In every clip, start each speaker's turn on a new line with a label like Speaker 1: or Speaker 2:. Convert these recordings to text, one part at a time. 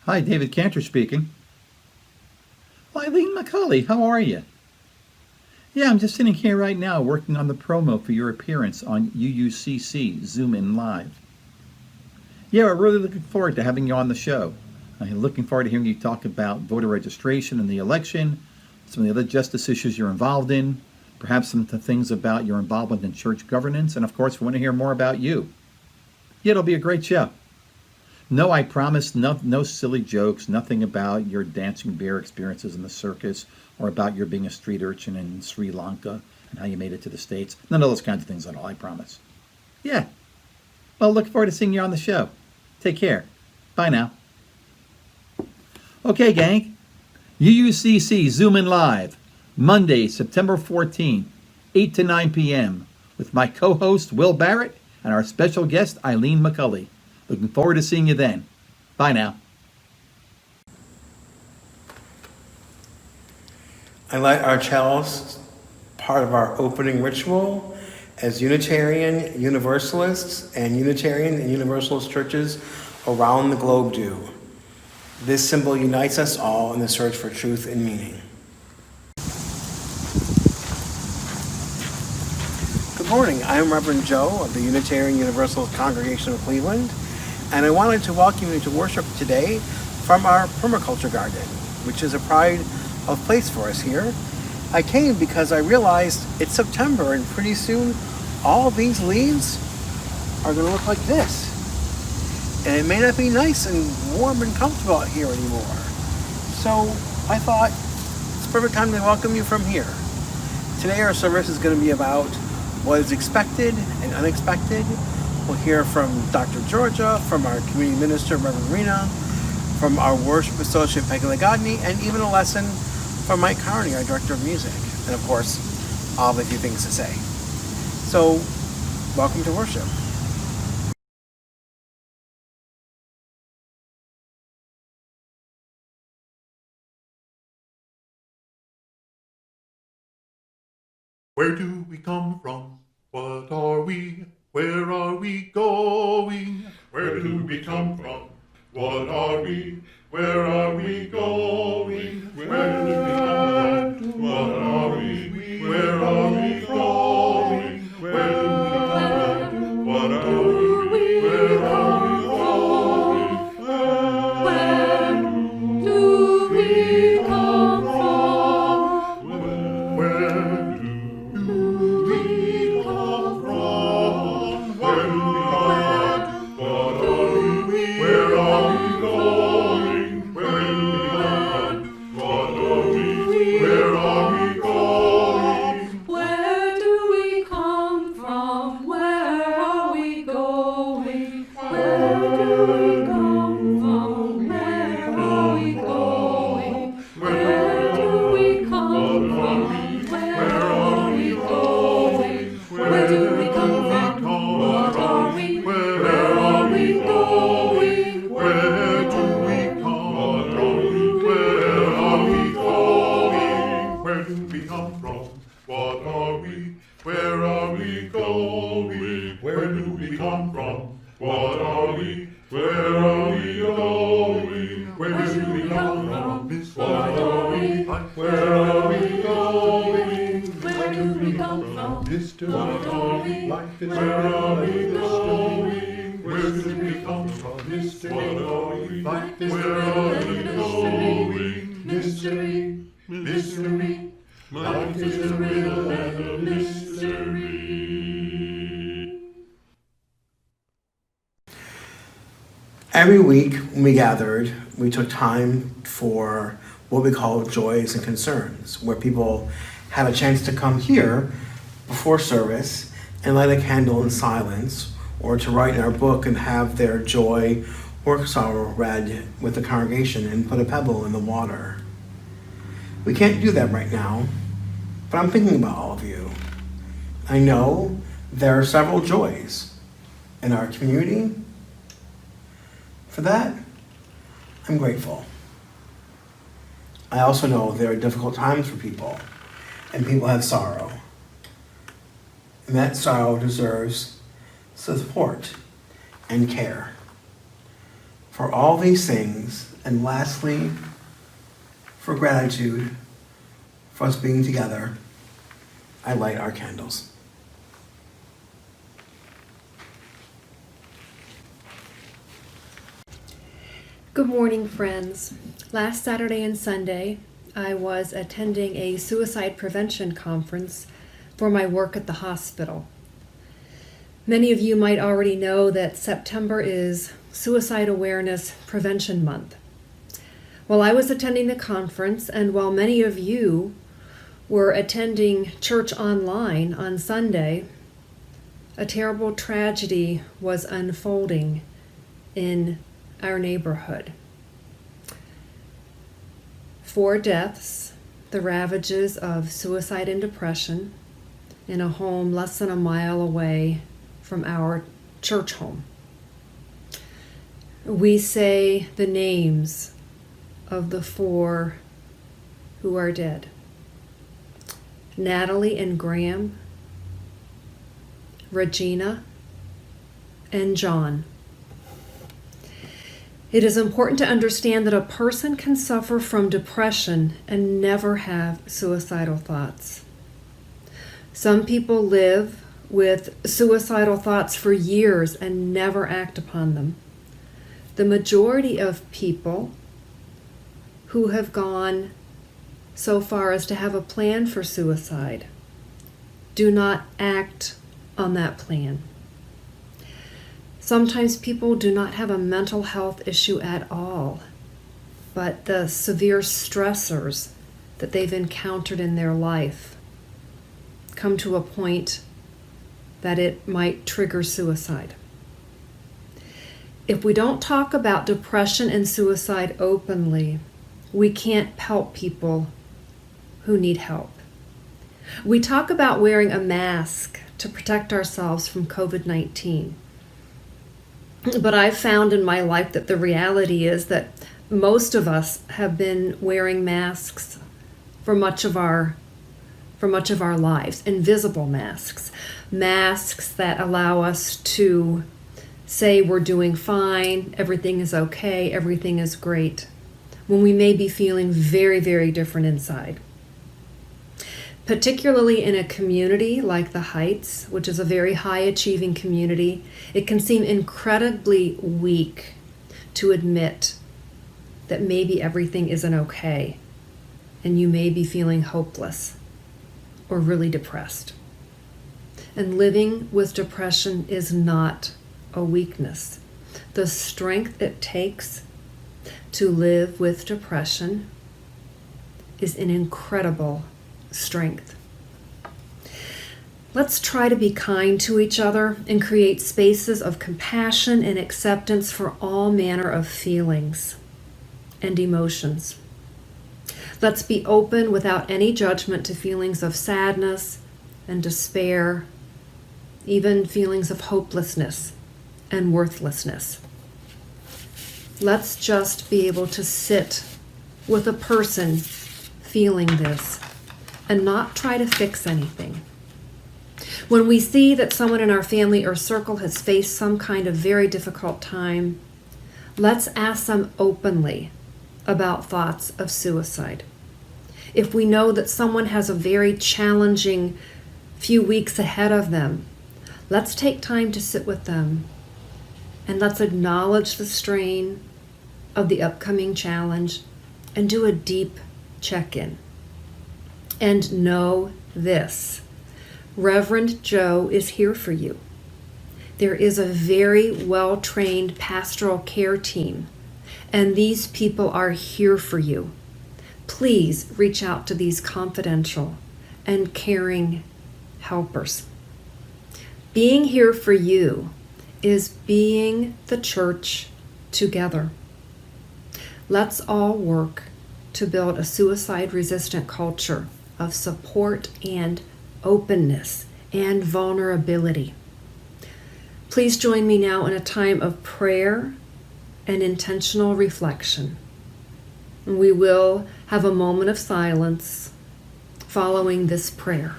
Speaker 1: Hi, David Cantor speaking. Well, Eileen McCulley, how are you? Yeah, I'm just sitting here right now working on the promo for your appearance on UUCC Zoom In Live. Yeah, we're really looking forward to having you on the show. I'm looking forward to hearing you talk about voter registration and the election, some of the other justice issues you're involved in, perhaps some things about your involvement in church governance, and of course, we want to hear more about you. Yeah, it'll be a great show. No, I promise, no silly jokes, nothing about your dancing bear experiences in the circus or about your being a street urchin in Sri Lanka and how you made it to the States. None of those kinds of things at all, I promise. Yeah. Well, look forward to seeing you on the show. Take care. Bye now. Okay, gang. UUCC Zoom In Live, Monday, September 14th, 8 to 9 p.m. with my co-host, Will Barrett, and our special guest, Eileen McCulley. Looking forward to seeing you then. Bye now.
Speaker 2: I light our chalice, part of our opening ritual, as Unitarian Universalists and Unitarian and Universalist churches around the globe do. This symbol unites us all in the search for truth and meaning. Good morning. I am Reverend Joe of the Unitarian Universalist Congregation of Cleveland, and I wanted to welcome you to worship today from our permaculture garden, which is a pride of place for us here. I came because I realized it's September and pretty soon all these leaves are going to look like this. And it may not be nice and warm and comfortable out here anymore. So I thought it's the perfect time to welcome you from here. Today our service is going to be about what is expected and unexpected. We'll hear from Dr. Georgia, from our community minister, Reverend Rena, from our worship associate, Peggy Lagodny, and even a lesson from Mike Carney, our director of music. And of course, I'll have a few things to say. So, welcome to worship.
Speaker 3: Where do we come from? What are we? Where are we going? Where do we come from? What are we? Where are we going? Where do we come from? What are we? Where are we going? Where do we come from? What are we? Where are we going? Where do we come from? Where do we come from? Where do we come from? What are we? Where are we going? Where do we come from? What are we? Where are we going?
Speaker 4: Where do we come from? Where are we going? Where do we come from? Where are we going? Where do we come from? Where are we going? Where do we come from? What are we? Where are we going?
Speaker 3: Where do we come from? Where are we going? Where do we come from? What are we? Where are we going? Where do we come from? What are we? Where are we going? Where do we come from? What are we? Where are we going?
Speaker 4: Where do we come from?
Speaker 3: Mystery.
Speaker 4: What are we?
Speaker 3: Life is where are we going? Where do we come from? Mystery. What are we? Life is where are we going? Mystery. Mystery. Life is a riddle and a mystery.
Speaker 2: Every week when we gathered, we took time for what we call joys and concerns, where people had a chance to come here before service and light a candle in silence, or to write in our book and have their joy or sorrow read with the congregation and put a pebble in the water. We can't do that right now, but I'm thinking about all of you. I know there are several joys in our community. For that, I'm grateful. I also know there are difficult times for people, and people have sorrow. And that sorrow deserves support and care. For all these things, and lastly, for gratitude for us being together, I light our candles.
Speaker 5: Good morning, friends. Last Saturday and Sunday, I was attending a suicide prevention conference for my work at the hospital. Many of you might already know that September is Suicide Awareness Prevention Month. While I was attending the conference, and while many of you were attending church online on Sunday, a terrible tragedy was unfolding in our neighborhood. 4 deaths, the ravages of suicide and depression in a home less than a mile away from our church home. We say the names of the 4 who are dead. Natalie and Graham, Regina, and John. It is important to understand that a person can suffer from depression and never have suicidal thoughts. Some people live with suicidal thoughts for years and never act upon them. The majority of people who have gone so far as to have a plan for suicide do not act on that plan. Sometimes people do not have a mental health issue at all, but the severe stressors that they've encountered in their life come to a point that it might trigger suicide. If we don't talk about depression and suicide openly, we can't help people who need help. We talk about wearing a mask to protect ourselves from COVID-19. But I've found in my life that the reality is that most of us have been wearing masks for much of our lives, invisible masks, masks that allow us to say we're doing fine, everything is okay, everything is great, when we may be feeling very, very different inside. Particularly in a community like the Heights, which is a very high-achieving community, it can seem incredibly weak to admit that maybe everything isn't okay, and you may be feeling hopeless or really depressed. And living with depression is not a weakness. The strength it takes to live with depression is an incredible strength. Let's try to be kind to each other and create spaces of compassion and acceptance for all manner of feelings and emotions. Let's be open without any judgment to feelings of sadness and despair, even feelings of hopelessness and worthlessness. Let's just be able to sit with a person feeling this and not try to fix anything. When we see that someone in our family or circle has faced some kind of very difficult time, let's ask them openly about thoughts of suicide. If we know that someone has a very challenging few weeks ahead of them, let's take time to sit with them and let's acknowledge the strain of the upcoming challenge and do a deep check-in. And know this, Reverend Joe is here for you. There is a very well-trained pastoral care team, and these people are here for you. Please reach out to these confidential and caring helpers. Being here for you is being the church together. Let's all work to build a suicide-resistant culture of support and openness and vulnerability. Please join me now in a time of prayer and intentional reflection. We will have a moment of silence following this prayer.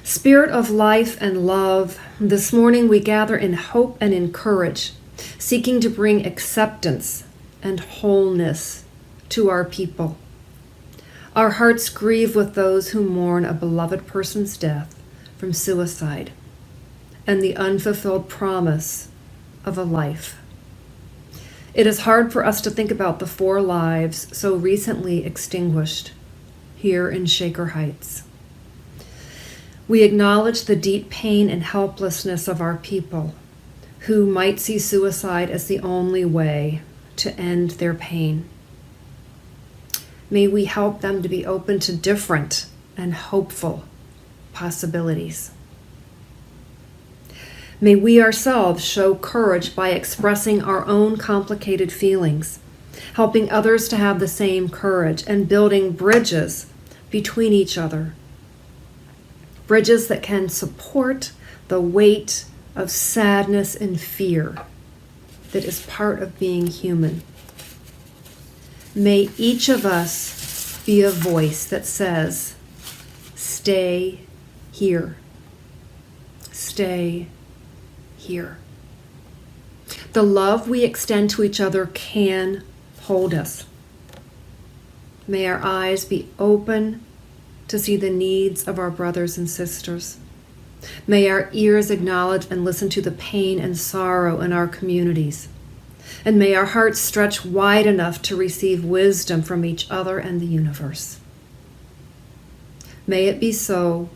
Speaker 5: Spirit of life and love, this morning we gather in hope and in courage seeking to bring acceptance and wholeness to our people. Our hearts grieve with those who mourn a beloved person's death from suicide and the unfulfilled promise of a life. It is hard for us to think about the 4 lives so recently extinguished here in Shaker Heights. We acknowledge the deep pain and helplessness of our people who might see suicide as the only way to end their pain. May we help them to be open to different and hopeful possibilities. May we ourselves show courage by expressing our own complicated feelings, helping others to have the same courage, and building bridges between each other. Bridges that can support the weight of sadness and fear that is part of being human. May each of us be a voice that says, stay here. Stay here. The love we extend to each other can hold us. May our eyes be open to see the needs of our brothers and sisters. May our ears acknowledge and listen to the pain and sorrow in our communities. And may our hearts stretch wide enough to receive wisdom from each other and the universe. May it be so.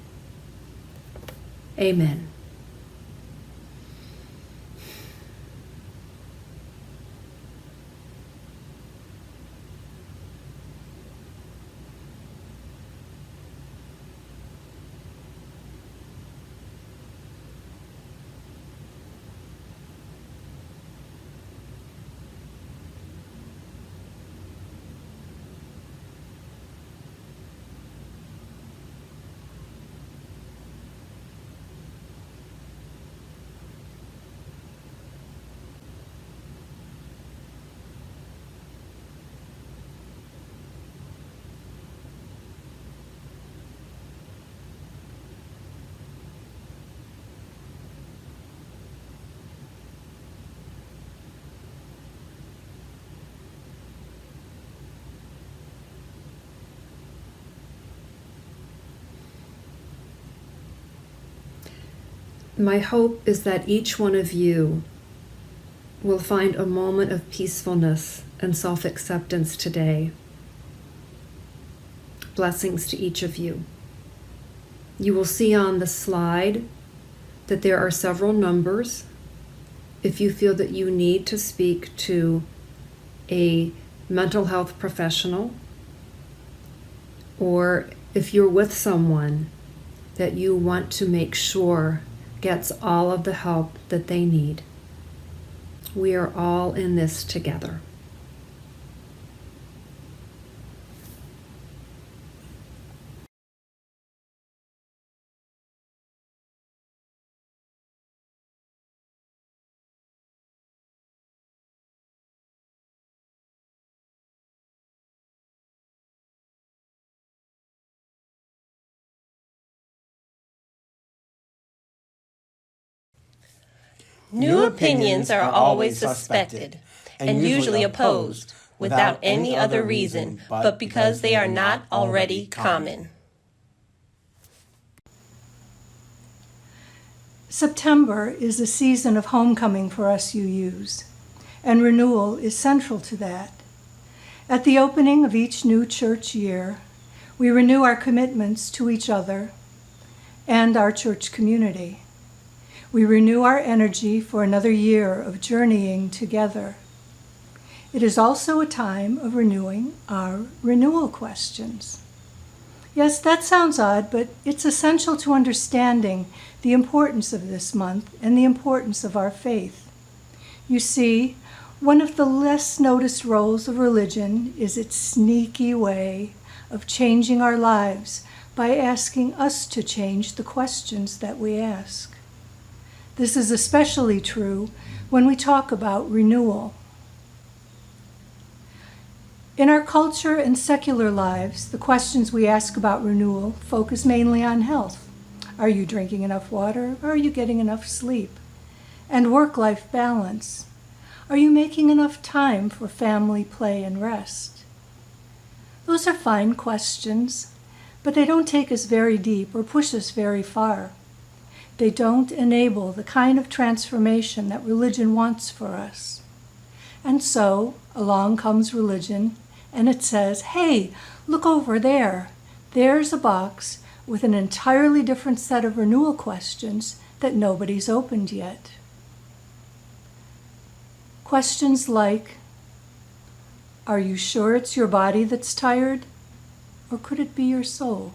Speaker 5: Amen. My hope is that each one of you will find a moment of peacefulness and self-acceptance today. Blessings to each of you. You will see on the slide that there are several numbers. If you feel that you need to speak to a mental health professional, or if you're with someone that you want to make sure gets all of the help that they need. We are all in this together.
Speaker 6: New opinions are always suspected and usually opposed without any other reason but because they are not already common.
Speaker 7: September is a season of homecoming for us UUs, and renewal is central to that. At the opening of each new church year, we renew our commitments to each other and our church community. We renew our energy for another year of journeying together. It is also a time of renewing our renewal questions. Yes, that sounds odd, but it's essential to understanding the importance of this month and the importance of our faith. You see, one of the less noticed roles of religion is its sneaky way of changing our lives by asking us to change the questions that we ask. This is especially true when we talk about renewal. In our culture and secular lives, the questions we ask about renewal focus mainly on health. Are you drinking enough water? Are you getting enough sleep? And work-life balance. Are you making enough time for family, play, and rest? Those are fine questions, but they don't take us very deep or push us very far. They don't enable the kind of transformation that religion wants for us. And so, along comes religion, and it says, hey, look over there. There's a box with an entirely different set of renewal questions that nobody's opened yet. Questions like, are you sure it's your body that's tired? Or could it be your soul?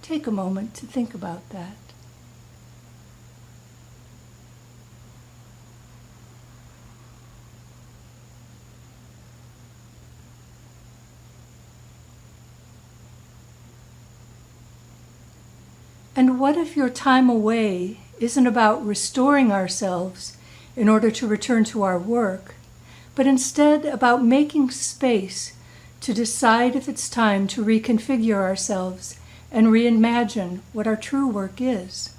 Speaker 7: Take a moment to think about that. And what if your time away isn't about restoring ourselves in order to return to our work, but instead about making space to decide if it's time to reconfigure ourselves and reimagine what our true work is?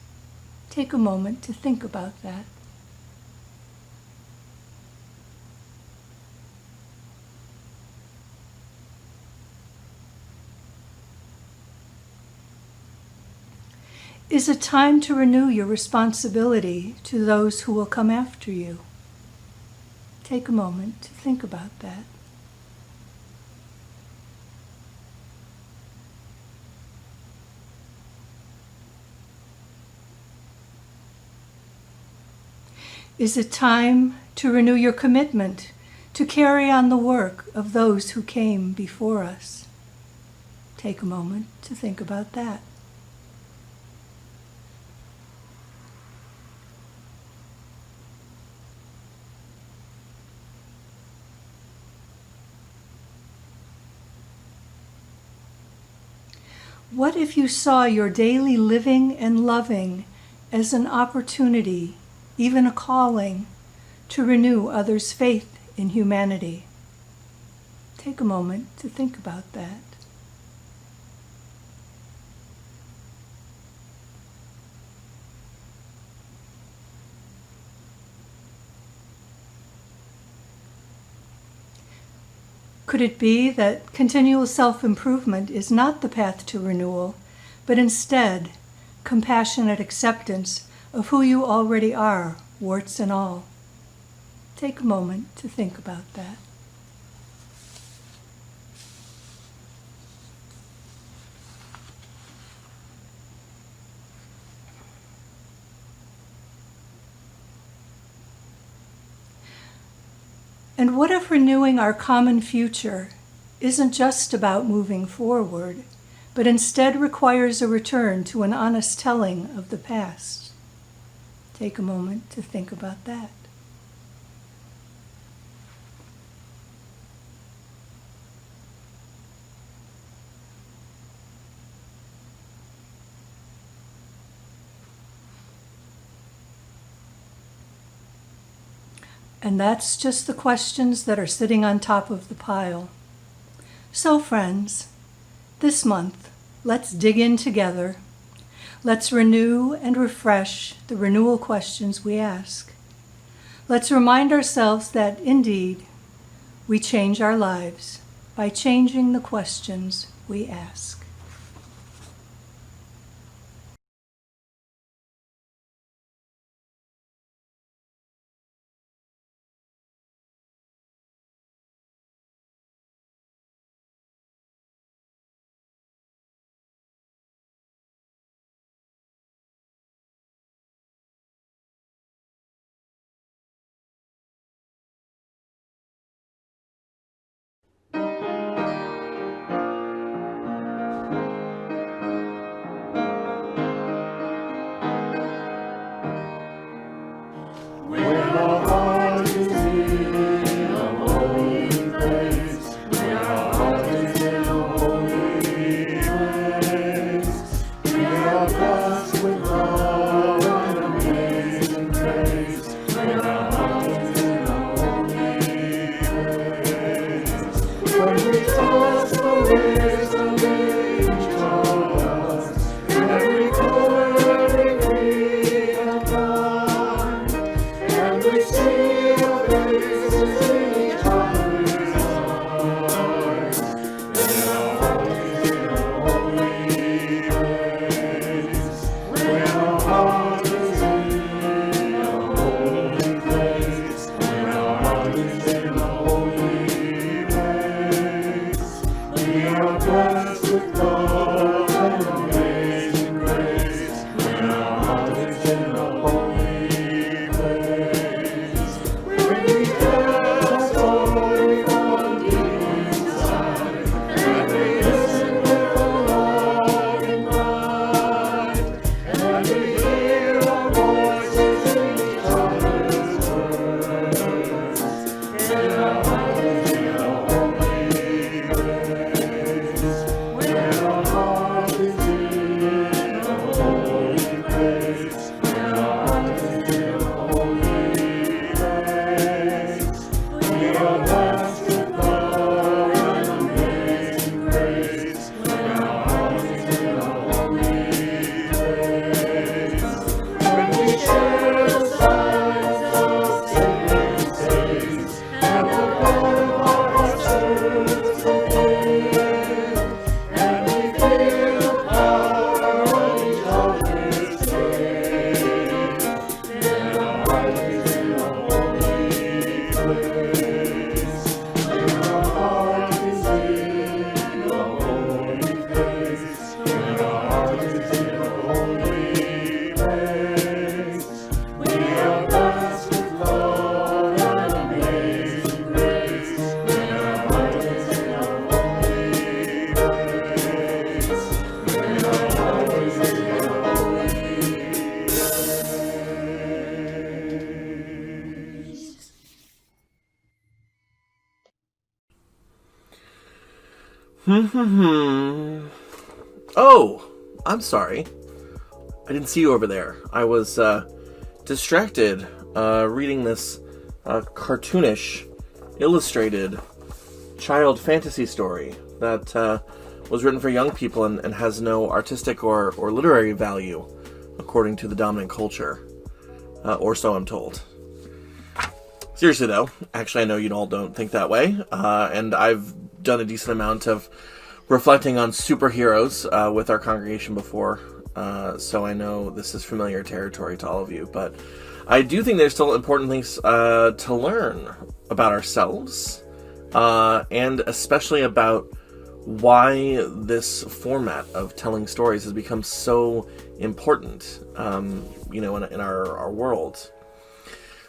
Speaker 7: Take a moment to think about that. Is it time to renew your responsibility to those who will come after you? Take a moment to think about that. Is it time to renew your commitment to carry on the work of those who came before us? Take a moment to think about that. What if you saw your daily living and loving as an opportunity, even a calling, to renew others' faith in humanity? Take a moment to think about that. Could it be that continual self-improvement is not the path to renewal, but instead compassionate acceptance of who you already are, warts and all? Take a moment to think about that. And what if renewing our common future isn't just about moving forward, but instead requires a return to an honest telling of the past? Take a moment to think about that. And that's just the questions that are sitting on top of the pile. So friends, this month, let's dig in together. Let's renew and refresh the renewal questions we ask. Let's remind ourselves that, indeed, we change our lives by changing the questions we ask.
Speaker 8: Oh, I'm sorry. I didn't see you over there. I was distracted reading this cartoonish, illustrated child fantasy story that was written for young people and has no artistic or literary value, according to the dominant culture. Or so I'm told. Seriously, though, actually, I know you all don't think that way, and I've done a decent amount of reflecting on superheroes with our congregation before, so I know this is familiar territory to all of you, but I do think there's still important things to learn about ourselves, and especially about why this format of telling stories has become so important, in our world.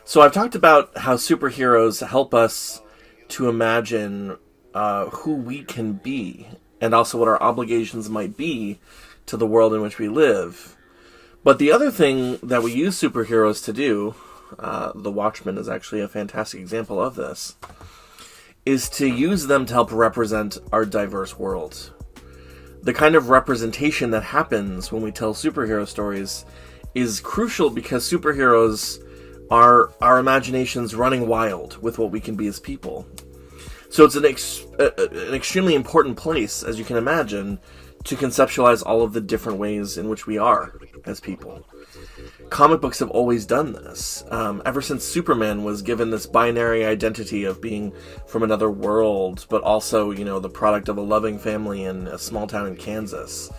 Speaker 8: So I've talked about how superheroes help us to imagine who we can be, and also what our obligations might be to the world in which we live. But the other thing that we use superheroes to do, The Watchmen is actually a fantastic example of this, is to use them to help represent our diverse world. The kind of representation that happens when we tell superhero stories is crucial because superheroes are our imaginations running wild with what we can be as people. So it's an extremely important place, as you can imagine, to conceptualize all of the different ways in which we are as people. Comic books have always done this. Ever since Superman was given this binary identity of being from another world, but also, the product of a loving family in a small town in Kansas.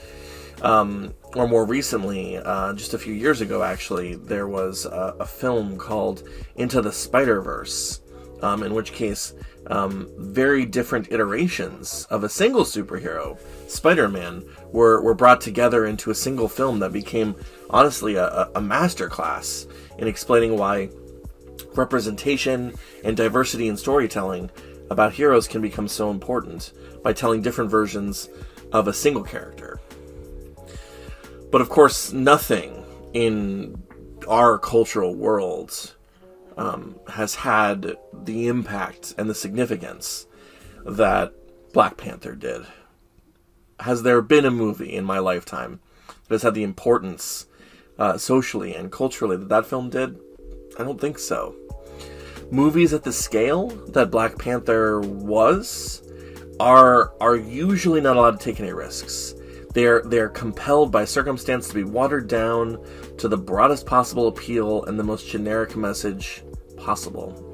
Speaker 8: Or more recently, just a few years ago actually, there was a film called Into the Spider-Verse, in which case very different iterations of a single superhero, Spider-Man, were brought together into a single film that became, honestly, a masterclass in explaining why representation and diversity in storytelling about heroes can become so important by telling different versions of a single character. But of course, nothing in our cultural world has had the impact and the significance that Black Panther did. Has there been a movie in my lifetime that has had the importance socially and culturally that film did? I don't think so. Movies at the scale that Black Panther was are usually not allowed to take any risks. They're compelled by circumstance to be watered down to the broadest possible appeal and the most generic message possible.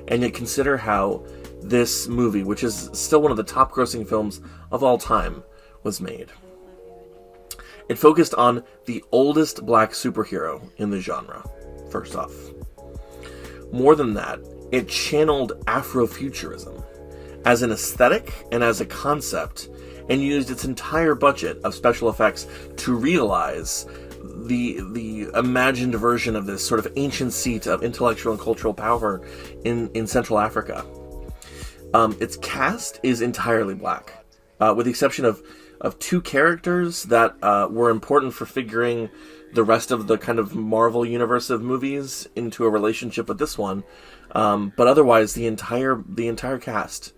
Speaker 8: And yet consider how this movie, which is still one of the top grossing films of all time, was made. It focused on the oldest black superhero in the genre, first off. More than that, it channeled Afrofuturism as an aesthetic and as a concept, and used its entire budget of special effects to realize the imagined version of this sort of ancient seat of intellectual and cultural power in Central Africa. Its cast is entirely black, with the exception of two characters that were important for figuring the rest of the kind of Marvel universe of movies into a relationship with this one. But otherwise, the entire cast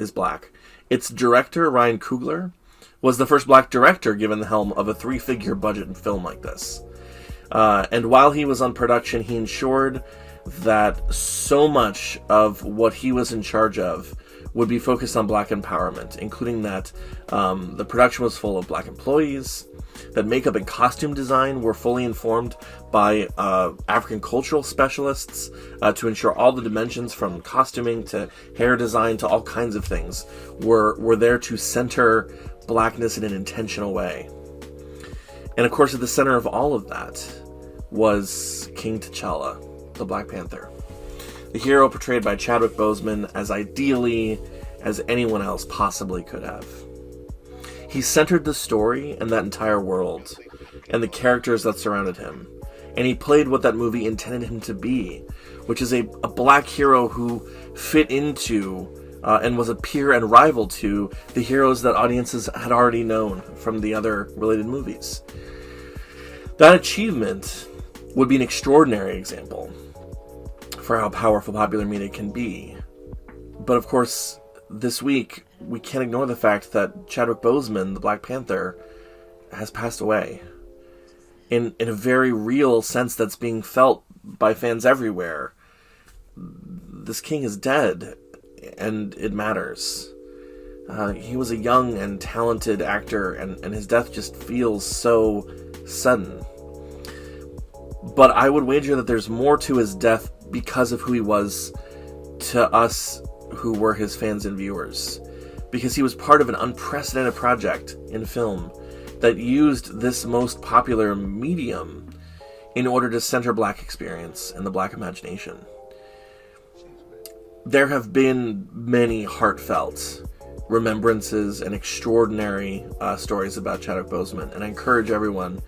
Speaker 8: is black. Its director, Ryan Coogler, was the first black director given the helm of a 3-figure budget film like this. And while he was on production, he ensured that so much of what he was in charge of would be focused on black empowerment, including that the production was full of black employees, that makeup and costume design were fully informed by African cultural specialists to ensure all the dimensions from costuming to hair design to all kinds of things were there to center blackness in an intentional way. And of course, at the center of all of that was King T'Challa, the Black Panther. The hero portrayed by Chadwick Boseman as ideally as anyone else possibly could have. He centered the story and that entire world, and the characters that surrounded him. And he played what that movie intended him to be, which is a black hero who fit into and was a peer and rival to the heroes that audiences had already known from the other related movies. That achievement would be an extraordinary example for how powerful popular media can be. But of course, this week we can't ignore the fact that Chadwick Boseman, the Black Panther, has passed away. In a very real sense that's being felt by fans everywhere. This king is dead, and it matters. He was a young and talented actor, and his death just feels so sudden. But I would wager that there's more to his death because of who he was to us who were his fans and viewers. Because he was part of an unprecedented project in film that used this most popular medium in order to center Black experience and the Black imagination. There have been many heartfelt remembrances and extraordinary stories about Chadwick Boseman, and I encourage everyone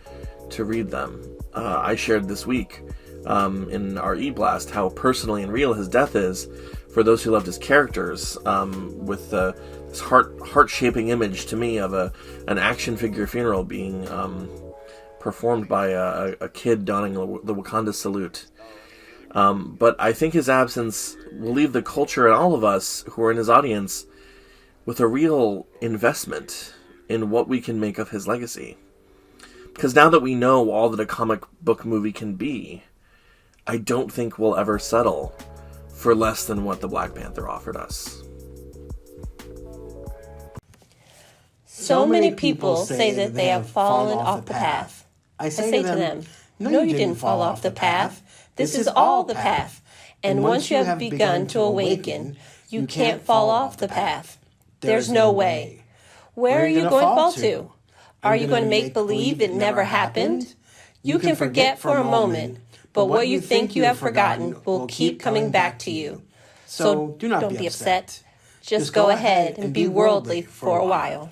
Speaker 8: to read them. I shared this week in our e-blast how personally and real his death is for those who loved his characters, with this heart-shaping image to me of an action figure funeral being performed by a kid donning the Wakanda salute. But I think his absence will leave the culture and all of us who are in his audience with a real investment in what we can make of his legacy. Because now that we know all that a comic book movie can be, I don't think we'll ever settle for less than what the Black Panther offered us.
Speaker 6: So many people say that they have fallen off the path. I say to them, no, you didn't fall off the path. This is all the path. And once you have begun to awaken, you can't fall off the path. There's no way. Where are you going to fall to? Are you going to make believe it never happened? You can forget for a moment, but what you think you have forgotten will keep coming back to you. So don't be upset. Just go ahead and be worldly for a while.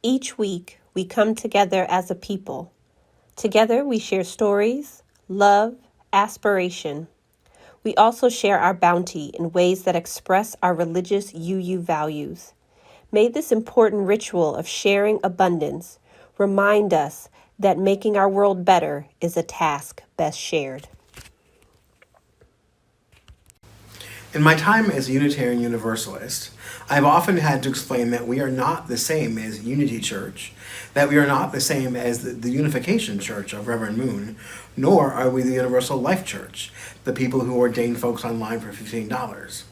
Speaker 6: Each week, we come together as a people. Together, we share stories, love, aspiration. We also share our bounty in ways that express our religious UU values. May this important ritual of sharing abundance remind us that making our world better is a task best shared.
Speaker 2: In my time as a Unitarian Universalist, I've often had to explain that we are not the same as Unity Church, that we are not the same as the Unification Church of Reverend Moon, nor are we the Universal Life Church, the people who ordain folks online for $15.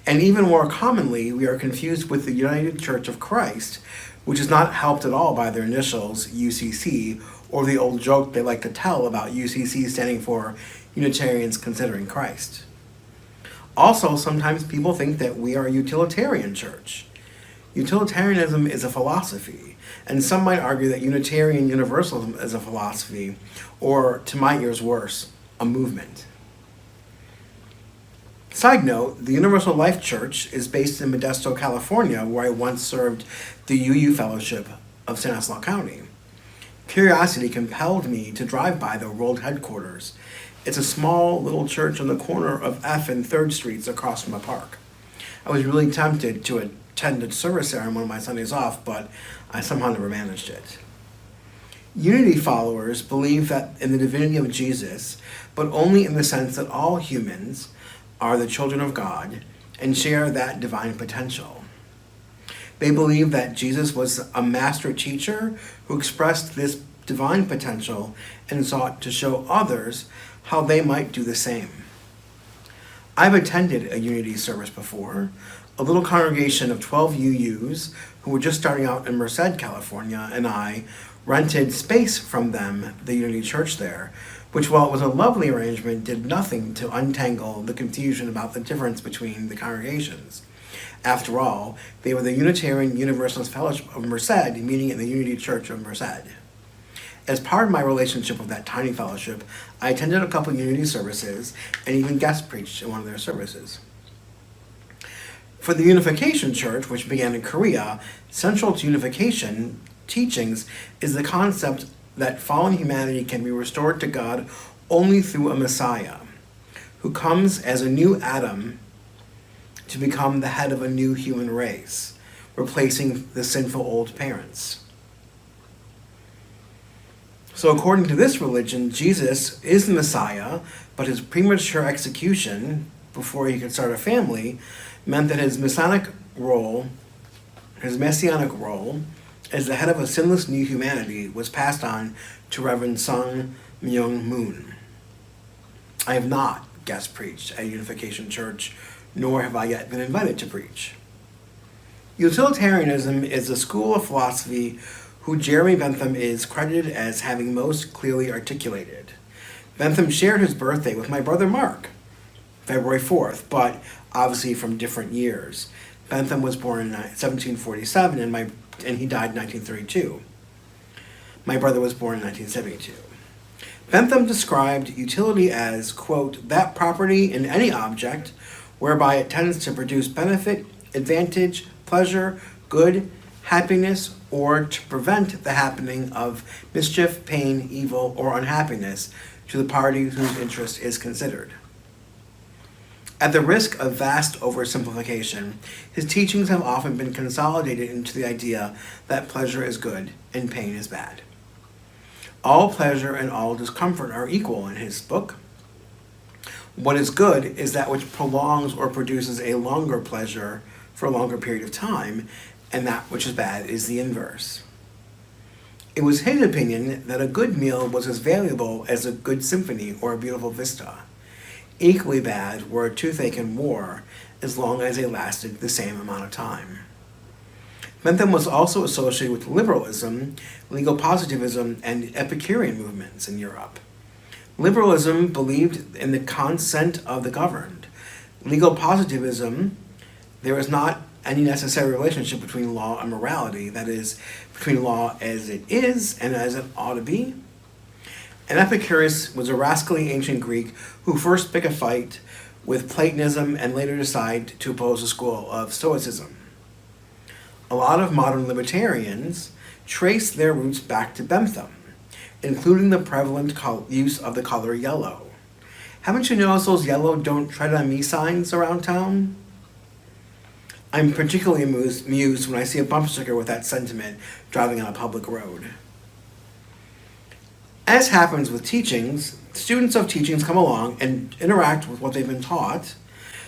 Speaker 2: And even more commonly, we are confused with the United Church of Christ, which is not helped at all by their initials, UCC, or the old joke they like to tell about UCC standing for Unitarians Considering Christ. Also, sometimes people think that we are a utilitarian church. Utilitarianism is a philosophy, and some might argue that Unitarian Universalism is a philosophy, or, to my ears worse, a movement. Side note, the Universal Life Church is based in Modesto, California, where I once served the UU Fellowship of Stanislaus County. Curiosity compelled me to drive by the world headquarters. It's a small little church on the corner of F and 3rd Streets across from a park. I was really tempted to attend a service there on one of my Sundays off, but I somehow never managed it. Unity followers believe that in the divinity of Jesus, but only in the sense that all humans are the children of God and share that divine potential. They believe that Jesus was a master teacher who expressed this divine potential and sought to show others how they might do the same. I've attended a Unity service before. A little congregation of 12 UUs who were just starting out in Merced, California, and I rented space from them, the Unity Church there, which, while it was a lovely arrangement, did nothing to untangle the confusion about the difference between the congregations. After all, they were the Unitarian Universalist Fellowship of Merced, meeting in the Unity Church of Merced. As part of my relationship with that tiny fellowship, I attended a couple Unity services and even guest preached in one of their services. For the Unification Church, which began in Korea, central to unification teachings is the concept that fallen humanity can be restored to God only through a Messiah, who comes as a new Adam to become the head of a new human race, replacing the sinful old parents. So according to this religion, Jesus is the Messiah, but his premature execution, before he could start a family, meant that his messianic role as the head of a sinless new humanity was passed on to Reverend Sung Myung Moon. I have not guest preached at Unification Church, nor have I yet been invited to preach. Utilitarianism is a school of philosophy who Jeremy Bentham is credited as having most clearly articulated. Bentham shared his birthday with my brother Mark, February 4th, but obviously from different years. Bentham was born in 1747 and he died in 1932. My brother was born in 1972. Bentham described utility as, quote, that property in any object whereby it tends to produce benefit, advantage, pleasure, good, happiness, or to prevent the happening of mischief, pain, evil, or unhappiness to the party whose interest is considered. At the risk of vast oversimplification, his teachings have often been consolidated into the idea that pleasure is good and pain is bad. All pleasure and all discomfort are equal in his book. What is good is that which prolongs or produces a longer pleasure for a longer period of time, and that which is bad is the inverse. It was his opinion that a good meal was as valuable as a good symphony or a beautiful vista. Equally bad were a toothache and war, as long as they lasted the same amount of time. Bentham was also associated with liberalism, legal positivism, and Epicurean movements in Europe. Liberalism believed in the consent of the governed. Legal positivism, there is not any necessary relationship between law and morality, that is, between law as it is and as it ought to be. And Epicurus was a rascally ancient Greek who first picked a fight with Platonism and later decided to oppose the school of Stoicism. A lot of modern libertarians trace their roots back to Bentham, including the prevalent use of the color yellow. Haven't you noticed those yellow "Don't Tread on Me" signs around town? I'm particularly amused when I see a bumper sticker with that sentiment driving on a public road. As happens with teachings, students of teachings come along and interact with what they've been taught.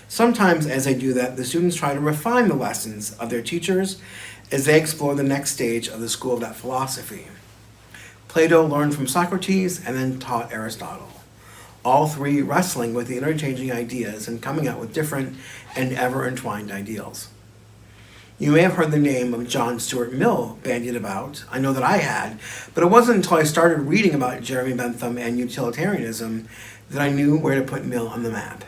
Speaker 2: Sometimes as they do that, the students try to refine the lessons of their teachers as they explore the next stage of the school of that philosophy. Plato learned from Socrates and then taught Aristotle, all three wrestling with the interchanging ideas and coming out with different and ever-entwined ideals. You may have heard the name of John Stuart Mill bandied about. I know that I had, but it wasn't until I started reading about Jeremy Bentham and utilitarianism that I knew where to put Mill on the map.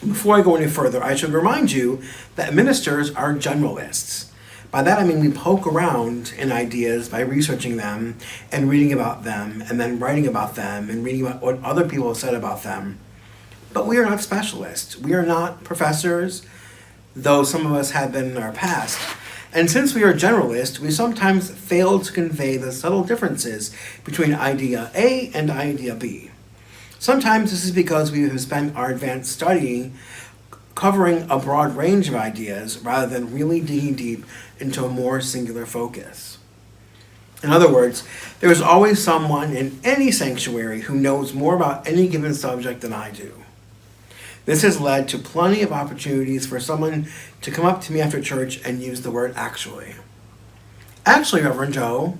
Speaker 2: Before I go any further, I should remind you that ministers are generalists. By that I mean we poke around in ideas by researching them and reading about them and then writing about them and reading about what other people have said about them. But we are not specialists. We are not professors, though some of us have been in our past. And since we are generalists, we sometimes fail to convey the subtle differences between idea A and idea B. Sometimes this is because we have spent our advanced study covering a broad range of ideas rather than really digging deep into a more singular focus. In other words, there is always someone in any sanctuary who knows more about any given subject than I do. This has led to plenty of opportunities for someone to come up to me after church and use the word actually. Actually, Reverend Joe,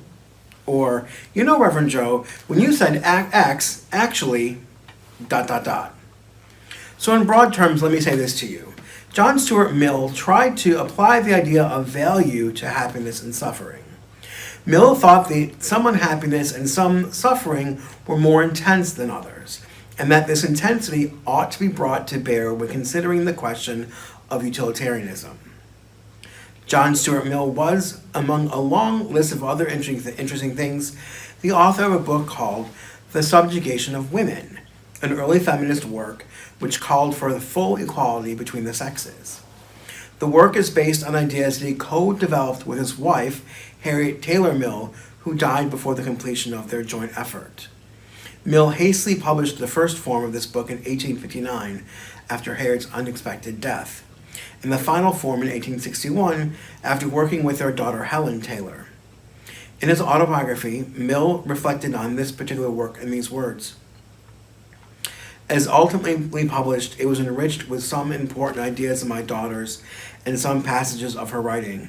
Speaker 2: or, you know, Reverend Joe, when you said X, actually, ... So in broad terms, let me say this to you. John Stuart Mill tried to apply the idea of value to happiness and suffering. Mill thought that some unhappiness and some suffering were more intense than others, and that this intensity ought to be brought to bear when considering the question of utilitarianism. John Stuart Mill was, among a long list of other interesting things, the author of a book called The Subjugation of Women, an early feminist work which called for the full equality between the sexes. The work is based on ideas that he co-developed with his wife, Harriet Taylor Mill, who died before the completion of their joint effort. Mill hastily published the first form of this book in 1859 after Harriet's unexpected death, and the final form in 1861 after working with their daughter Helen Taylor. In his autobiography, Mill reflected on this particular work in these words: as ultimately published, it was enriched with some important ideas of my daughter's and some passages of her writing.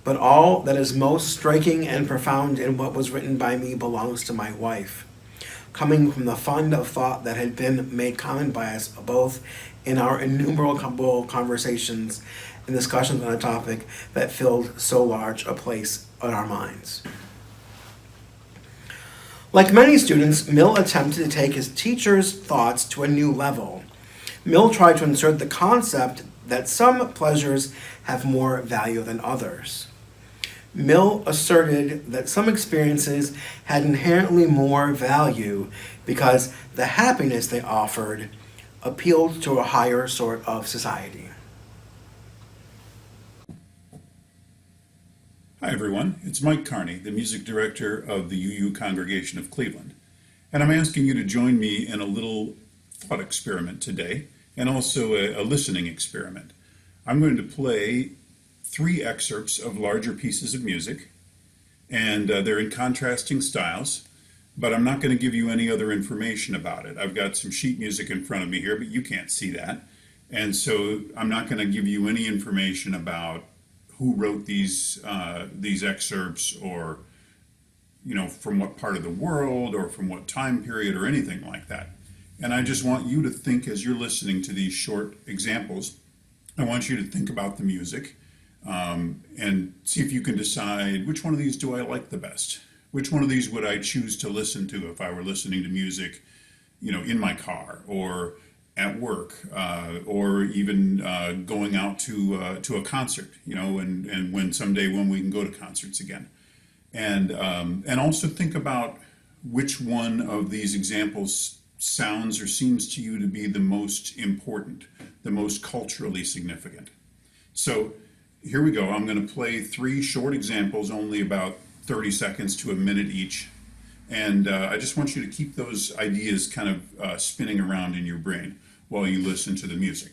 Speaker 2: But all that is most striking and profound in what was written by me belongs to my wife, coming from the fund of thought that had been made common by us both in our innumerable conversations and discussions on a topic that filled so large a place in our minds. Like many students, Mill attempted to take his teacher's thoughts to a new level. Mill tried to insert the concept that some pleasures have more value than others. Mill asserted that some experiences had inherently more value because the happiness they offered appealed to a higher sort of society.
Speaker 3: Hi everyone, it's Mike Carney, the music director of the UU Congregation of Cleveland, and I'm asking you to join me in a little thought experiment today, and also a listening experiment. I'm going to play 3 excerpts of larger pieces of music, and they're in contrasting styles, but I'm not going to give you any other information about it. I've got some sheet music in front of me here, but you can't see that, and so I'm not going to give you any information about who wrote these excerpts, or from what part of the world or from what time period or anything like that. And I just want you to think, as you're listening to these short examples, I want you to think about the music and see if you can decide which one of these do I like the best. Which one of these would I choose to listen to if I were listening to music, in my car or at work, or even going out to a concert, and when someday when we can go to concerts again, and also think about which one of these examples sounds or seems to you to be the most important, the most culturally significant. So here we go. I'm going to play 3 short examples, only about 30 seconds to a minute each. And I just want you to keep those ideas kind of spinning around in your brain while you listen to the music.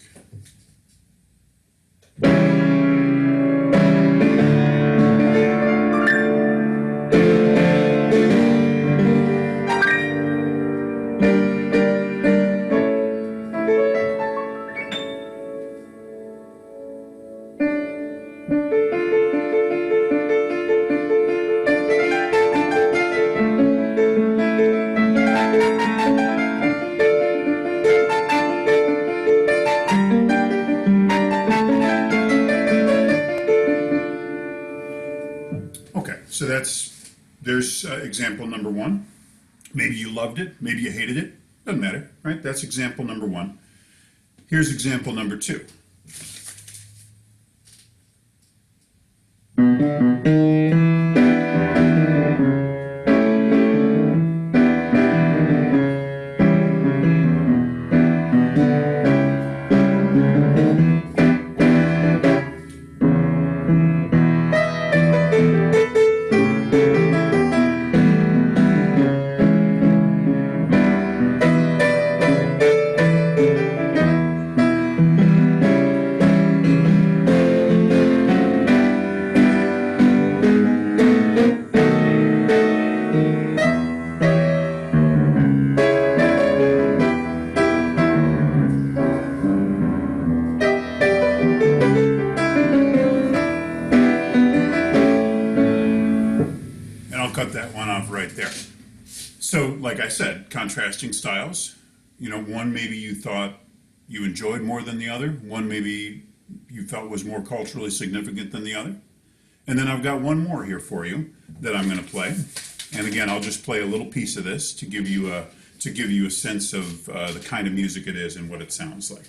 Speaker 3: there's example number one. Maybe you loved it, maybe you hated it. Doesn't matter, right? That's example number one. Here's example number two. Cut that one off right there. So, like I said, contrasting styles. You know, one maybe you thought you enjoyed more than the other. One maybe you felt was more culturally significant than the other. And then I've got one more here for you that I'm going to play. And again, I'll just play a little piece of this to give you a sense of the kind of music it is and what it sounds like.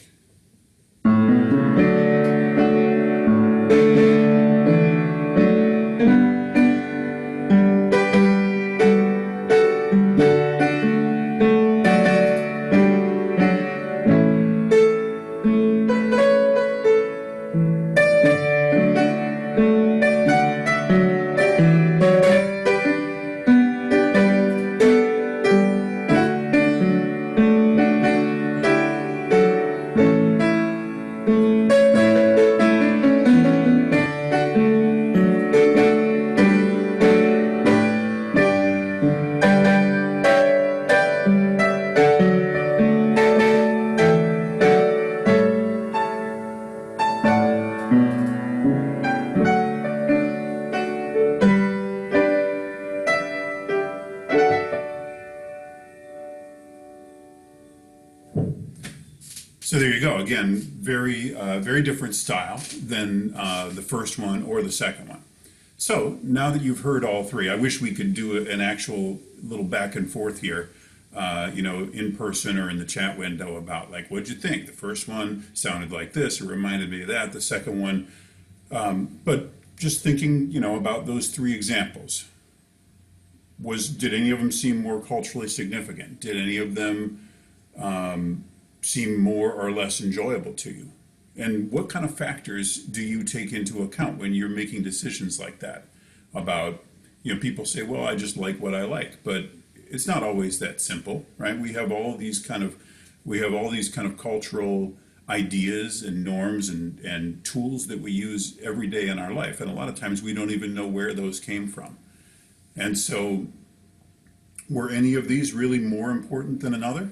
Speaker 3: So there you go. Again, very different style than the first one or the second one. So now that you've heard all three, I wish we could do an actual little back and forth here, in person or in the chat window about like, what'd you think? The first one sounded like this, it reminded me of that. The second one, but just thinking, about those three examples. Did any of them seem more culturally significant? Did any of them seem more or less enjoyable to you? And what kind of factors do you take into account when you're making decisions like that about, people say, well, I just like what I like, but it's not always that simple, right? We have all these kind of cultural ideas and norms and tools that we use every day in our life. And a lot of times we don't even know where those came from. And so were any of these really more important than another?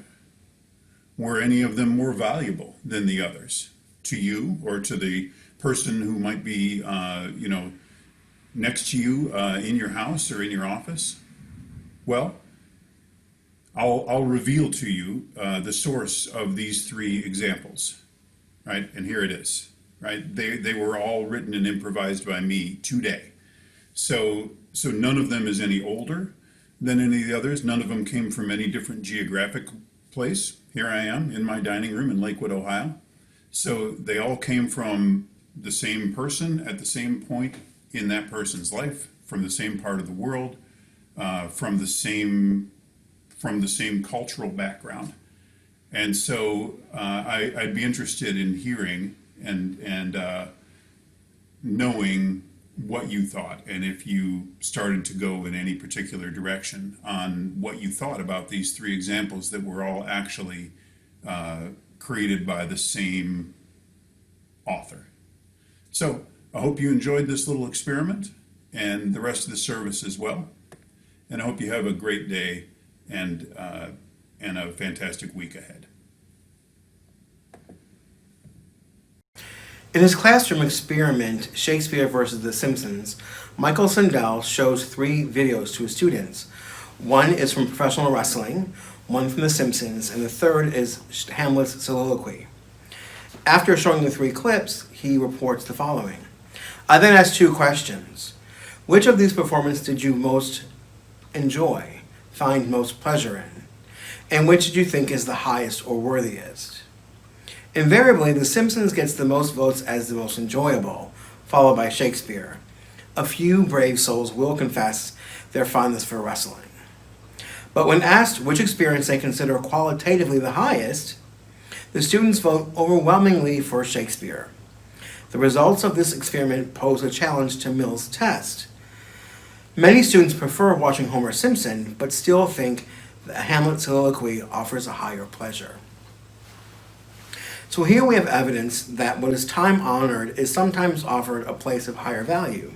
Speaker 3: Were any of them more valuable than the others to you or to the person who might be, next to you in your house or in your office? Well, I'll reveal to you the source of these three examples, right? And here it is, right? They were all written and improvised by me today. So none of them is any older than any of the others. None of them came from any different geographic place. Here I am in my dining room in Lakewood, Ohio. So they all came from the same person at the same point in that person's life, from the same part of the world, from the same cultural background. And so I'd be interested in hearing and knowing what you thought, and if you started to go in any particular direction on what you thought about these three examples that were all actually created by the same author. So I hope you enjoyed this little experiment and the rest of the service as well. And I hope you have a great day and a fantastic week ahead.
Speaker 2: In his classroom experiment, Shakespeare versus The Simpsons, Michael Sandel shows 3 videos to his students. One is from professional wrestling, one from The Simpsons, and the third is Hamlet's soliloquy. After showing the 3 clips, he reports the following. I then asked 2 questions. Which of these performances did you most enjoy, find most pleasure in? And which do you think is the highest or worthiest? Invariably, The Simpsons gets the most votes as the most enjoyable, followed by Shakespeare. A few brave souls will confess their fondness for wrestling. But when asked which experience they consider qualitatively the highest, the students vote overwhelmingly for Shakespeare. The results of this experiment pose a challenge to Mill's test. Many students prefer watching Homer Simpson, but still think that Hamlet's soliloquy offers a higher pleasure. So here we have evidence that what is time-honored is sometimes offered a place of higher value,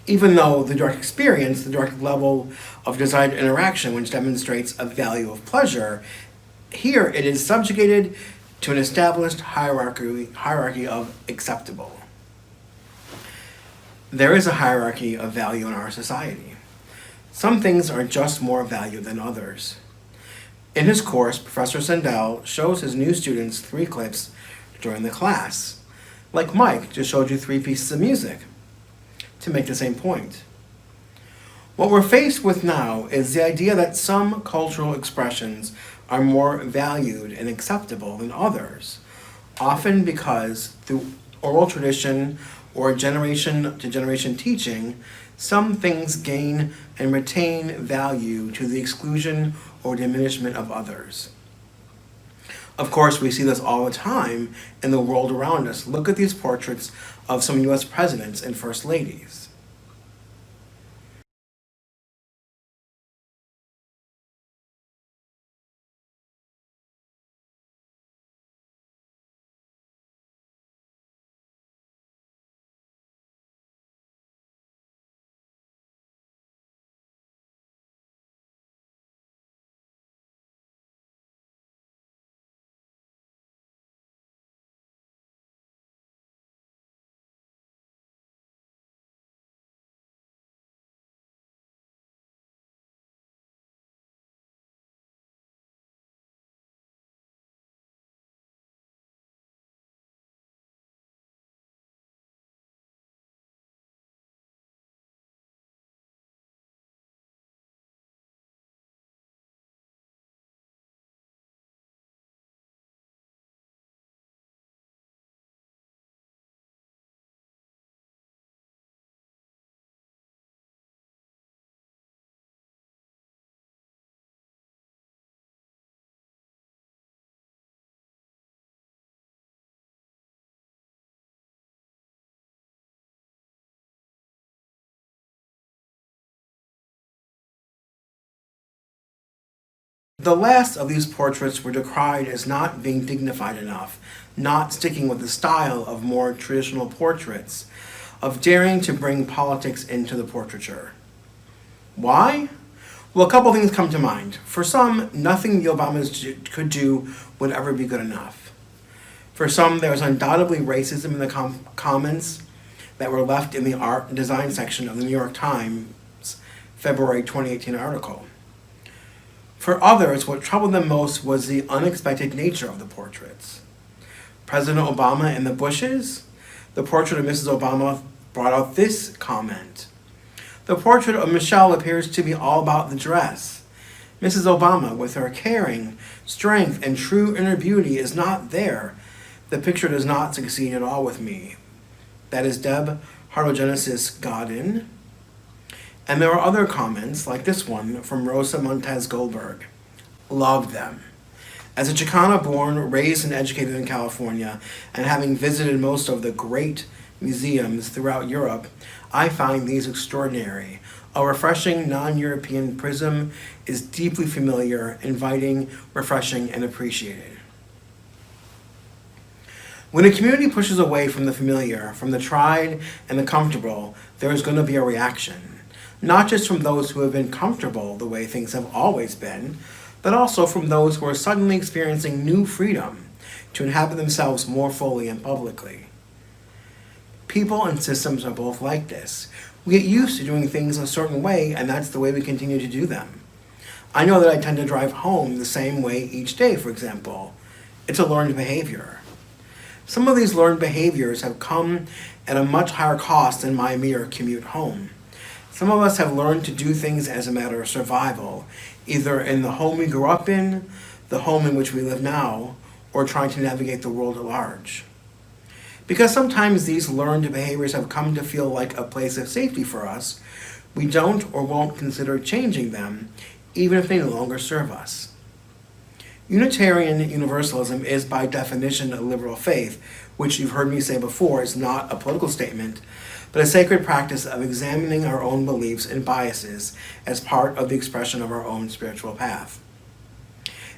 Speaker 2: even though the direct experience, the direct level of desired interaction, which demonstrates a value of pleasure, here it is subjugated to an established hierarchy of acceptable. There is a hierarchy of value in our society. Some things are just more valued than others. In his course, Professor Sandel shows his new students 3 clips during the class. Like Mike just showed you 3 pieces of music to make the same point. What we're faced with now is the idea that some cultural expressions are more valued and acceptable than others, often because through oral tradition or generation-to-generation teaching, some things gain and retain value to the exclusion or diminishment of others. Of course, we see this all the time in the world around us. Look at these portraits of some U.S. presidents and first ladies. The last of these portraits were decried as not being dignified enough, not sticking with the style of more traditional portraits, of daring to bring politics into the portraiture. Why? Well, a couple things come to mind. For some, nothing the Obamas could do would ever be good enough. For some, there was undoubtedly racism in the comments that were left in the art and design section of the New York Times February 2018 article. For others, what troubled them most was the unexpected nature of the portraits. President Obama and the Bushes, the portrait of Mrs. Obama brought out this comment. The portrait of Michelle appears to be all about the dress. Mrs. Obama, with her caring, strength, and true inner beauty, is not there. The picture does not succeed at all with me. That is Deb Hartogenesis Godin. And there are other comments, like this one from Rosa Montez Goldberg. Loved them. As a Chicana born, raised, and educated in California, and having visited most of the great museums throughout Europe, I find these extraordinary. A refreshing non-European prism is deeply familiar, inviting, refreshing, and appreciated. When a community pushes away from the familiar, from the tried and the comfortable, there is going to be a reaction. Not just from those who have been comfortable the way things have always been, but also from those who are suddenly experiencing new freedom to inhabit themselves more fully and publicly. People and systems are both like this. We get used to doing things a certain way, and that's the way we continue to do them. I know that I tend to drive home the same way each day, for example. It's a learned behavior. Some of these learned behaviors have come at a much higher cost than my mere commute home. Some of us have learned to do things as a matter of survival, either in the home we grew up in, the home in which we live now, or trying to navigate the world at large. Because sometimes these learned behaviors have come to feel like a place of safety for us, we don't or won't consider changing them, even if they no longer serve us. Unitarian Universalism is by definition a liberal faith, which you've heard me say before is not a political statement, but a sacred practice of examining our own beliefs and biases as part of the expression of our own spiritual path.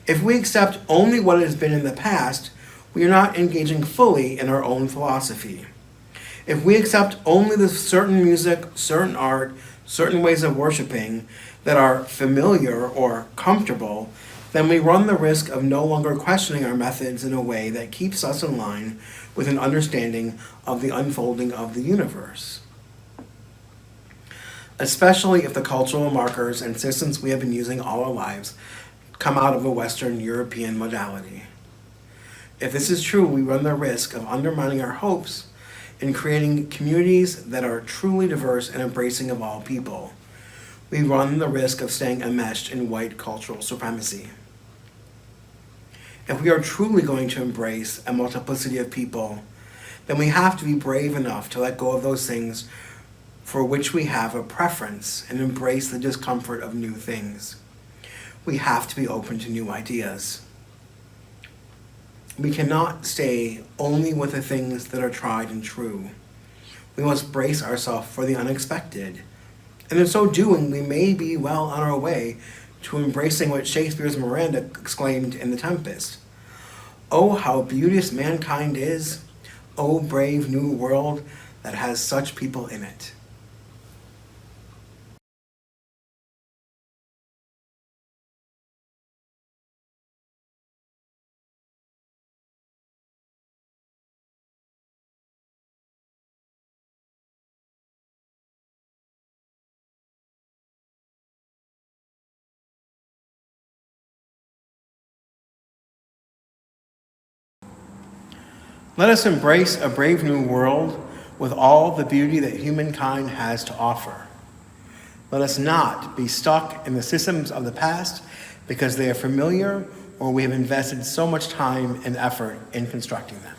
Speaker 2: If we accept only what has been in the past, we are not engaging fully in our own philosophy. If we accept only the certain music, certain art, certain ways of worshiping that are familiar or comfortable, then we run the risk of no longer questioning our methods in a way that keeps us in line with an understanding of the unfolding of the universe. Especially if the cultural markers and systems we have been using all our lives come out of a Western European modality. If this is true, we run the risk of undermining our hopes in creating communities that are truly diverse and embracing of all people. We run the risk of staying enmeshed in white cultural supremacy. If we are truly going to embrace a multiplicity of people, then we have to be brave enough to let go of those things for which we have a preference and embrace the discomfort of new things. We have to be open to new ideas. We cannot stay only with the things that are tried and true. We must brace ourselves for the unexpected. And in so doing, we may be well on our way to embracing what Shakespeare's Miranda exclaimed in The Tempest. "Oh, how beauteous mankind is! Oh, brave new world that has such people in it." Let us embrace a brave new world with all the beauty that humankind has to offer. Let us not be stuck in the systems of the past because they are familiar or we have invested so much time and effort in constructing them.